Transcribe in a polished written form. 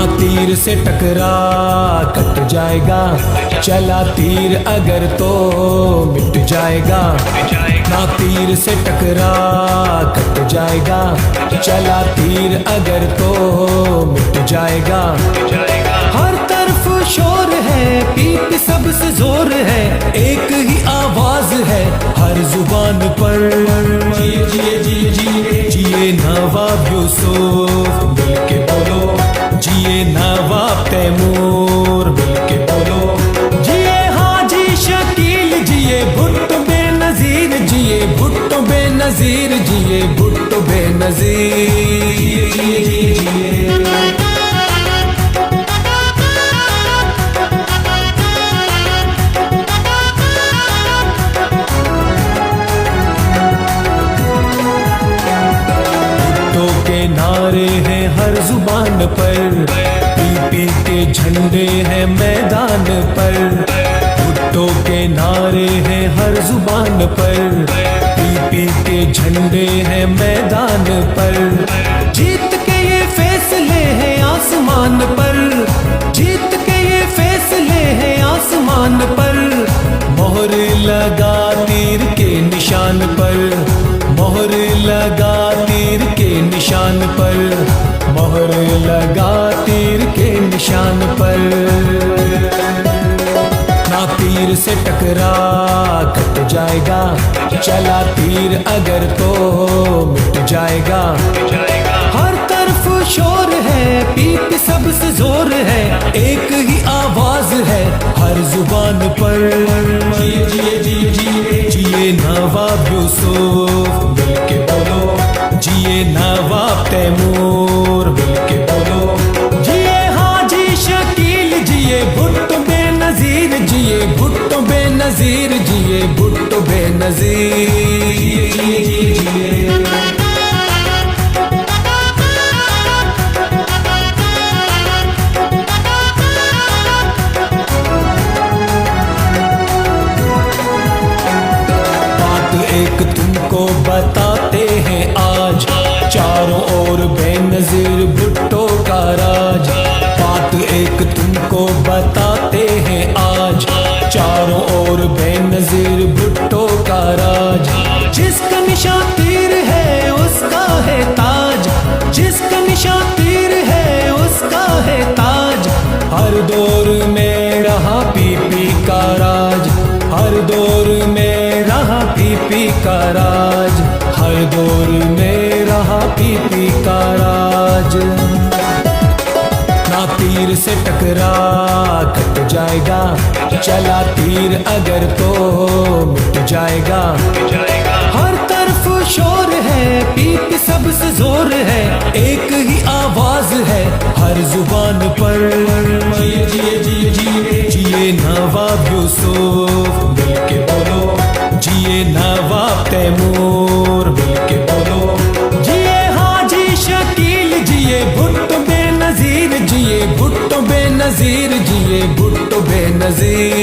तीर से टकरा कट जाएगा, चला तीर अगर तो मिट जाएगा। ना तीर से टकरा कट जाएगा, चला तीर अगर तो मिट जाएगा। हर तरफ शोर है, पीप सबसे जोर है, एक ही आवाज है हर जुबान पर। जिए जिए जिए जिए जिए नवाब यूसुफ मिल के बोलो, जिए नवाब तैमूर मिल के बोलो। जिए हाजी शकील, जिए भुट्टो बेनजीर, जिए भुट्टो बेनजीर, जिए भुट्टो बेनजीर। जिए जिए जिए नारे हैं हर जुबान पर, पीपी के झंडे हैं मैदान पर। भुट्टो के नारे हैं हर जुबान पर, पीपी के झंडे हैं मैदान पर। जीत के ये फैसले हैं आसमान पर, जीत के ये फैसले हैं आसमान पर। मोहर लगा तीर के निशान पर, मोहर लगा तीर के निशान पर, मोहर लगा तीर के निशान पर। ना तीर से टकरा कट जाएगा, चला तीर अगर तो मिट जाएगा। हर तरफ शोर है, पीप सबसे जोर है, एक ही आवाज है हर जुबान पर। जिए जिए जिए जिए जिए नवाब यूसुफ मिल के बोलो, जिए नवाब तैमूर मिल के बोलो। जिए हाजी शकील, जिए भुट्टो बेनजीर, जिए भुट्टो बेनजीर, जिए भुट्टो बेनजीर। जिए जिए जिए एक तुमको बताते हैं आज, चारों ओर बेनजीर भुट्टो का राज। बात एक तुमको बताते हैं आज, चारों ओर बेनजीर भुट्टो का राज। जिसका निशान तीर है उसका है ताज, जिसका निशान तीर है उसका है ताज। हर दौर में रहा पीपी का राज, हर दौर में रहा पीपी का राज, हर दौर में रहा पीपी का राज। ना तीर से टकरा कट जाएगा, चला तीर अगर तो मिट जाएगा। हर तरफ शोर है, पीप सबसे जोर है, एक ही आवाज है हर जुबान पर। जिए जिए जिए जिए जिए नवाब यूसुफ मिल के बोलो, जिए नवाब तैमूर मिल के बोलो। जिए हाजी शकील, जिए भुट्टो बेनजीर, जिए भुट्टो बेनजीर, जिए भुट्टो बेनजीर।